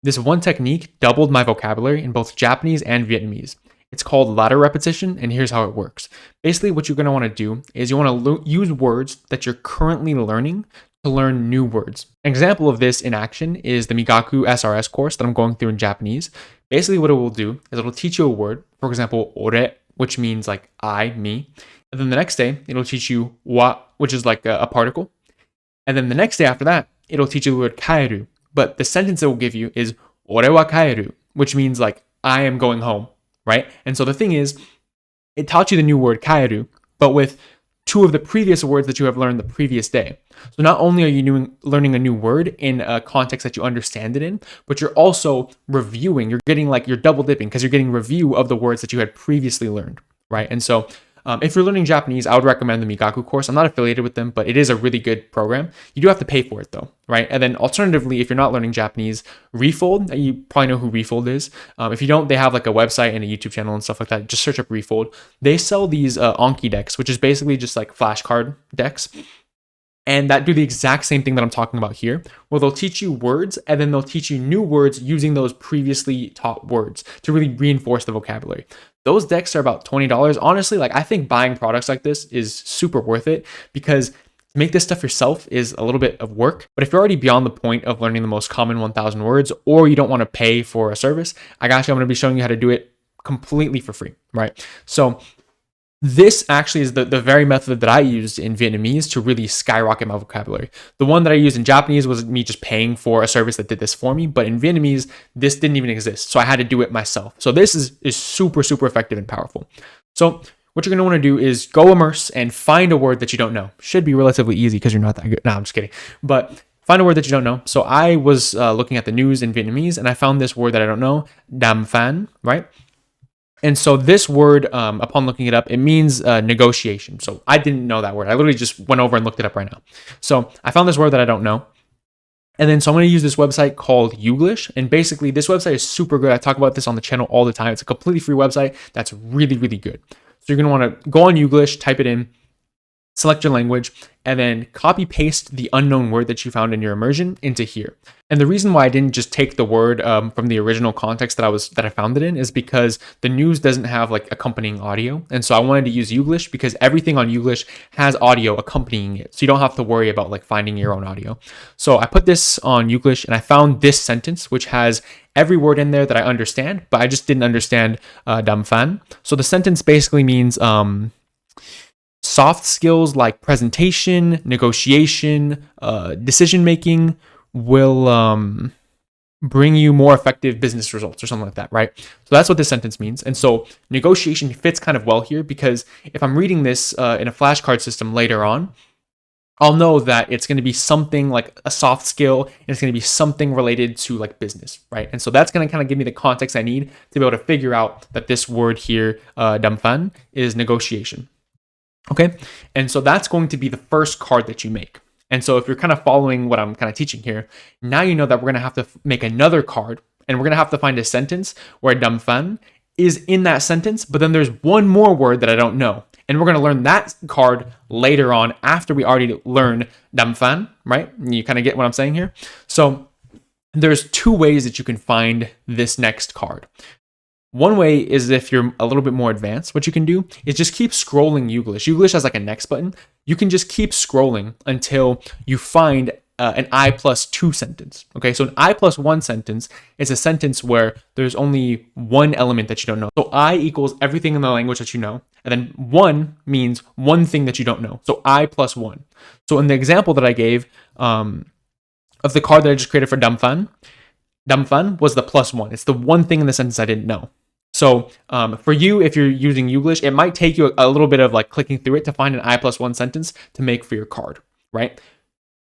This one technique doubled my vocabulary in both Japanese and Vietnamese. It's called ladder repetition, and here's how it works. Basically, what you're going to want to do is you want to use words that you're currently learning to learn new words. An example of this in action is the Migaku SRS course that I'm going through in Japanese. Basically, what it will do is it'll teach you a word, for example, ore, which means like I, me. And then the next day, it'll teach you wa, which is like a particle. And then the next day after that, it'll teach you the word kaeru. But the sentence it will give you is ore wa kaeru, which means like I am going home, right? And so the thing is, it taught you the new word kaeru, but with two of the previous words that you have learned the previous day. So not only are you learning a new word in a context that you understand it in, but you're also reviewing. You're getting like you're double dipping because you're getting review of the words that you had previously learned, right? And so if you're learning Japanese, I would recommend the Migaku course. I'm not affiliated with them, but it is a really good program. You do have to pay for it though, right? And then alternatively, if you're not learning Japanese, Refold, you probably know who Refold is. If you don't, they have like a website and a YouTube channel and stuff like that. Just search up Refold. They sell these Anki decks, which is basically just like flashcard decks. And that do the exact same thing that I'm talking about here, where they'll teach you words and then they'll teach you new words using those previously taught words to really reinforce the vocabulary. Those decks are about $20. Honestly, like I think buying products like this is super worth it because to make this stuff yourself is a little bit of work. But if you're already beyond the point of learning the most common 1,000 words, or you don't want to pay for a service, I got you. I'm going to be showing you how to do it completely for free, right? So this actually is the very method that I used in Vietnamese to really skyrocket my vocabulary. The one that I used in Japanese was me just paying for a service that did this for me, but in Vietnamese, this didn't even exist. So I had to do it myself. So this is super, super effective and powerful. So what you're going to want to do is go immerse and find a word that you don't know. Should be relatively easy because you're not that good. No, I'm just kidding. But find a word that you don't know. So I was looking at the news in Vietnamese and I found this word that I don't know, đàm phán, right? And so this word, upon looking it up, it means negotiation. So I didn't know that word. I literally just went over and looked it up right now. So I found this word that I don't know. And then so I'm going to use this website called Youglish. And basically this website is super good. I talk about this on the channel all the time. It's a completely free website that's really, really good. So you're going to want to go on Youglish, type it in, select your language, and then copy paste the unknown word that you found in your immersion into here. And the reason why I didn't just take the word from the original context that I found it in is because the news doesn't have like accompanying audio. And so I wanted to use Youglish because everything on Youglish has audio accompanying it. So you don't have to worry about like finding your own audio. So I put this on Youglish and I found this sentence, which has every word in there that I understand, but I just didn't understand đàm phán. So the sentence basically means soft skills like presentation, negotiation, decision making will bring you more effective business results or something like that, right? So that's what this sentence means. And so negotiation fits kind of well here because if I'm reading this in a flashcard system later on, I'll know that it's going to be something like a soft skill and it's going to be something related to like business, right? And so that's going to kind of give me the context I need to be able to figure out that this word here, đàm phán, is negotiation. Okay, and so that's going to be the first card that you make. And so if you're kind of following what I'm kind of teaching here, now you know that we're going to have to make another card and we're going to have to find a sentence where đàm phán is in that sentence, but then there's one more word that I don't know. And we're going to learn that card later on after we already learn đàm phán, right? You kind of get what I'm saying here? So there's two ways that you can find this next card. One way is if you're a little bit more advanced, what you can do is just keep scrolling Youglish. Youglish has like a next button. You can just keep scrolling until you find an I+2 sentence. Okay, so an I+1 sentence is a sentence where there's only one element that you don't know. So I equals everything in the language that you know, and then 1 means one thing that you don't know. So I+1. So in the example that I gave of the card that I just created for đàm phán was the +1. It's the one thing in the sentence I didn't know. So for you, if you're using Youglish, it might take you a little bit of like clicking through it to find an I+1 sentence to make for your card, right?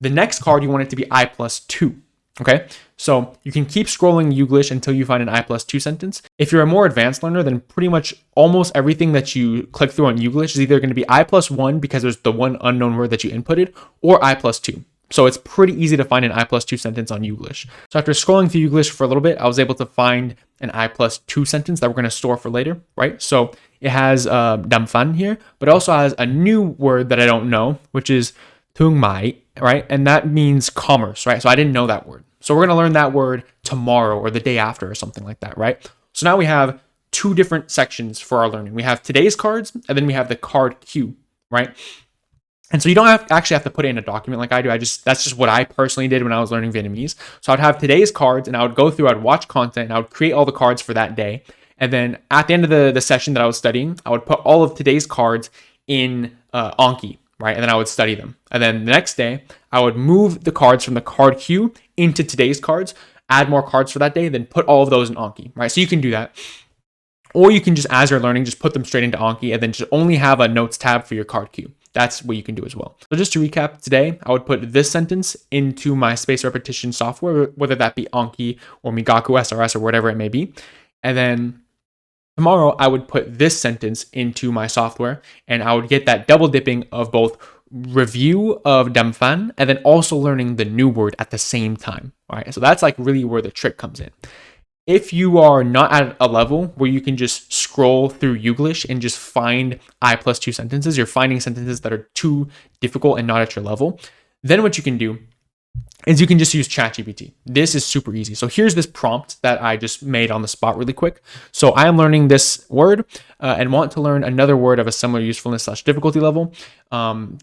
The next card, you want it to be I+2, okay? So you can keep scrolling Youglish until you find an I+2 sentence. If you're a more advanced learner, then pretty much almost everything that you click through on Youglish is either going to be I+1 because there's the one unknown word that you inputted, or I+2. So it's pretty easy to find an I+2 sentence on Youglish. So after scrolling through Youglish for a little bit, I was able to find an I+2 sentence that we're going to store for later, right? So it has đàm phán here, but it also has a new word that I don't know, which is thương mại, right? And that means commerce, right? So I didn't know that word. So we're going to learn that word tomorrow or the day after or something like that, right? So now we have two different sections for our learning. We have today's cards, and then we have the card queue, right? And so you don't actually have to put it in a document like I do. That's just what I personally did when I was learning Vietnamese. So I'd have today's cards, and I would go through, I'd watch content, and I would create all the cards for that day. And then at the end of the session that I was studying, I would put all of today's cards in Anki, right? And then I would study them. And then the next day, I would move the cards from the card queue into today's cards, add more cards for that day, then put all of those in Anki, right? So you can do that. Or you can just, as you're learning, just put them straight into Anki and then just only have a notes tab for your card queue. That's what you can do as well. So just to recap today, I would put this sentence into my spaced repetition software, whether that be Anki or Migaku SRS or whatever it may be. And then tomorrow, I would put this sentence into my software, and I would get that double dipping of both review of Damfan and then also learning the new word at the same time. All right, so that's like really where the trick comes in. If you are not at a level where you can just scroll through Youglish and just find I+2 sentences, you're finding sentences that are too difficult and not at your level, then what you can do is you can just use ChatGPT. This is super easy. So here's this prompt that I just made on the spot really quick. So I am learning this word and want to learn another word of a similar usefulness / difficulty level.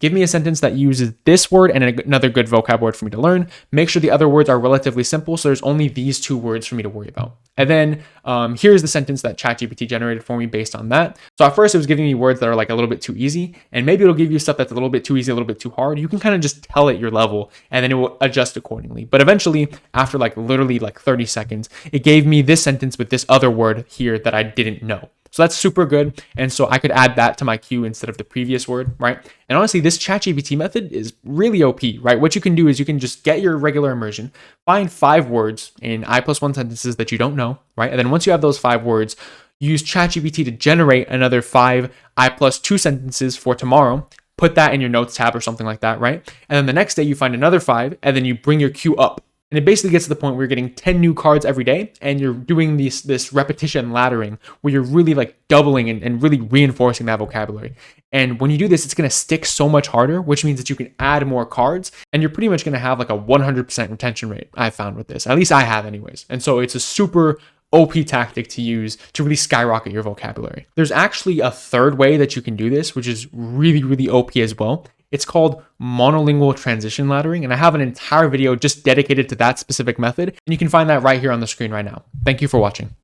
Give me a sentence that uses this word and another good vocab word for me to learn. Make sure the other words are relatively simple, so there's only these two words for me to worry about. And then here's the sentence that ChatGPT generated for me based on that. So at first it was giving me words that are like a little bit too easy, and maybe it'll give you stuff that's a little bit too easy, a little bit too hard. You can kind of just tell it your level, and then it will adjust accordingly. But eventually, after like literally like 30 seconds, it gave me this sentence with this other word here that I didn't know. So that's super good. And so I could add that to my queue instead of the previous word, right? And honestly, this ChatGPT method is really OP, right? What you can do is you can just get your regular immersion, find 5 words in I+1 sentences that you don't know, right? And then once you have those 5 words, use ChatGPT to generate another 5 I+2 sentences for tomorrow. Put that in your notes tab or something like that, right? And then the next day you find another 5, and then you bring your queue up. And it basically gets to the point where you're getting 10 new cards every day, and you're doing this repetition laddering where you're really like doubling and really reinforcing that vocabulary. And when you do this, it's going to stick so much harder, which means that you can add more cards, and you're pretty much going to have like a 100% retention rate, I've found with this. At least I have anyways. And so it's a super OP tactic to use to really skyrocket your vocabulary. There's actually a third way that you can do this, which is really, really OP as well. It's called monolingual transition laddering, and I have an entire video just dedicated to that specific method, and you can find that right here on the screen right now. Thank you for watching.